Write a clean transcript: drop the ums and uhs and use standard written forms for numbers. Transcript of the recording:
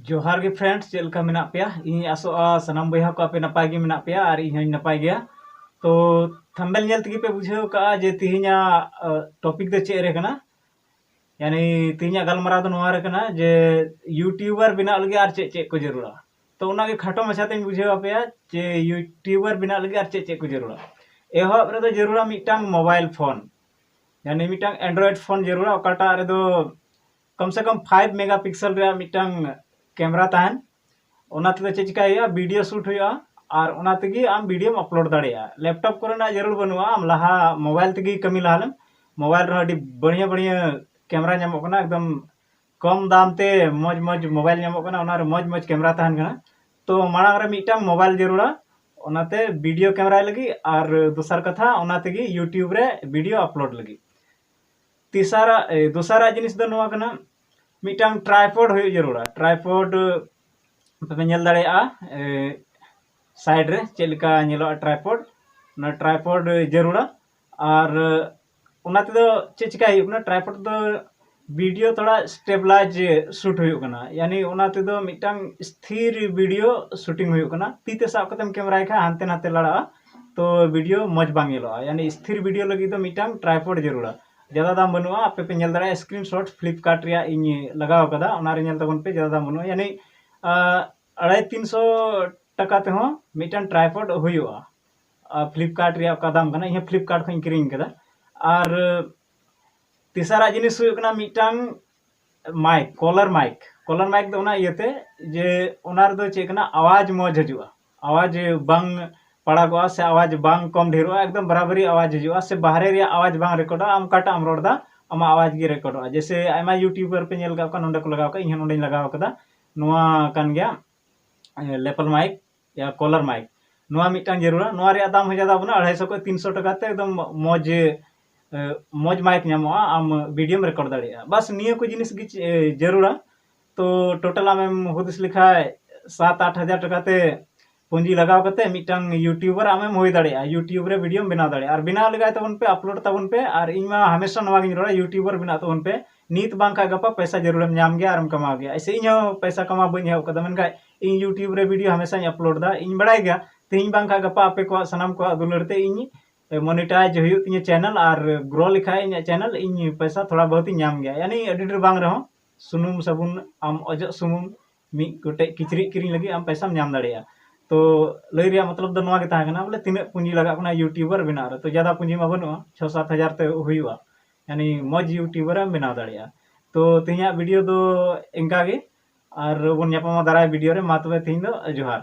जोहार गे फ्रेंड्स चेलका मेना पेया इन आसोआ सनाम बयहा को आपे नपाय गे मेना पेया और इन हई नपाय गया। तो थंबनेल नेल तगी पे बुझाव का जे तिहिना टॉपिक दो चेक रे कना यानी तिहिना गलमाराव दो नोआ रे कना जे यूट्यूबर बिना लगे और चेक चेक को जरूरा। तो उना गे खाटो मछाते बुझाव पेया जे यूट्यूबर बिना लगे और चेक चेक को जरूरा। एहब रे दो जरूरा मिटांग मोबाइल फोन यानी मिटांग एंड्रॉइड फोन जरूरा ओकाटा रे दो कम से कम 5 मेगापिक्सल रे मिटांग कैमरा ताहन ओना ते चे चिका वीडियो शूट हुआ और ओना तेगी आम वीडियो अपलोड दाड़ेया। लैपटॉप करना जरूर बनवा आम लहा मोबाइल तेगी कमी लहालम मोबाइल रे अडी बढ़िया बढ़िया कैमरा नामो कना एकदम कम दाम ते मौज मौज मोबाइल नामो कना ओना रे मौज मौज कैमरा ताहन कना। तो मांग रे मिटांग मोबाइल जरूरा ओनाते वीडियो कैमरा लगी और दूसर कथा ओना तेगी यूट्यूब रे वीडियो अपलोड लगी। दूसरा जिनिस दो नोआ कना मिटांग ट्राइपॉड हो जरूरा। ट्राइपॉड पे नेल दाड़ेया साइड रे चेलका नेलो ट्राइपॉड ना ट्राइपॉड जरूरा और ओना ते दो चे चिका हुई कना ट्राइपॉड दो वीडियो थोड़ा स्टेबलाइज शूट हुई कना यानी ओना ते दो मिटांग स्थिर वीडियो शूटिंग हुई कना ती ते साब कतम कैमरा खा हानते नाते लड़ा तो वीडियो मज बांग येलोआ यानी स्थिर वीडियो लगी तो मिटांग ट्राइपॉड जरूरा। ज़्यादा दाम बनुआ आपे पे नेल दाड़ेया स्क्रीनशॉट फ्लिपकार्ट रे इन लगाव कदा ओना रे नेल तबन पे ज़्यादा दाम बनुआ यानी 250-300 टका ते हो मिटांग ट्राइपॉड हुआ फ्लिपकार्ट रे का दाम कना इन फ्लिपकार्ट खन किरिंग कदा। और तीसरा जिनिस हुई कना मिटांग माइक कॉलर माइक दो ओना इयते जे ओनार दो चे कना आवाज मौज हजुआ आवाज बांग पड़ागोआ से आवाज बांग कम ढेरोआ एकदम बराबरी आवाज हजुआ से बाहरे रे आवाज बांग रिकॉर्डा आम काटा आम रोडदा आमा आवाज गे रिकॉर्डा जैसे आयमा यूट्यूबर पे नेल का नोंडे को लगाव का इन नोंडे लगाव कदा नोआ कान गया लेपल माइक या कॉलर माइक नोआ मिटांग जरूरा नोआ रे दाम हो ज्यादा बना 250 को 300 टका ते एकदम मौज मौज माइक नामोआ आम वीडियो में रिकॉर्ड दाड़ेया बस निया को जिनिस गे जरूरा। तो टोटल आम हुदिस लिखा 7-8 हजार टका ते पूंजी लगाव करते मिटांग यूट्यूबर आमेम होई दाड़ेया यूट्यूब रे वीडियो में बना दाड़ेया और बिना लगाय तबन पे अपलोड तबन पे और इमा हमेशा नवा गिन रोड़ा यूट्यूबर बना तबन पे नीत बांग का गपा पैसा जरूर नाम गया और कमा गया ऐसे इन पैसा कमा बनी हेव कदा मनका इन यूट्यूब रे वीडियो हमेशा अपलोड दा इन बड़ाय गया तेहिं बांग का गपा आपे को सनाम को दुलरते इन मोनेटाइज हुई तिने चैनल और ग्रो लिखा इन चैनल इन पैसा थोड़ा बहुत ही नाम गया यानी अडी ढेर बांग रहो सुनुम साबुन आम अजो सुमुम मी गोटे किचरी किरिंग लगी आम पैसा नाम दाड़ेया। तो लई रिया मतलब दो नोआ गे ताहे कना बोले तिने पूंजी लगा कना यूट्यूबर बना रे तो ज़्यादा पूंजी मा बनुआ 6-7 हजार ते हुआ यानी मौज यूट्यूबर बना दाड़ेया। तो तिहिया वीडियो दो इंका गे और बन दाराय वीडियो रे मा तबे तिहिं दो जोहार।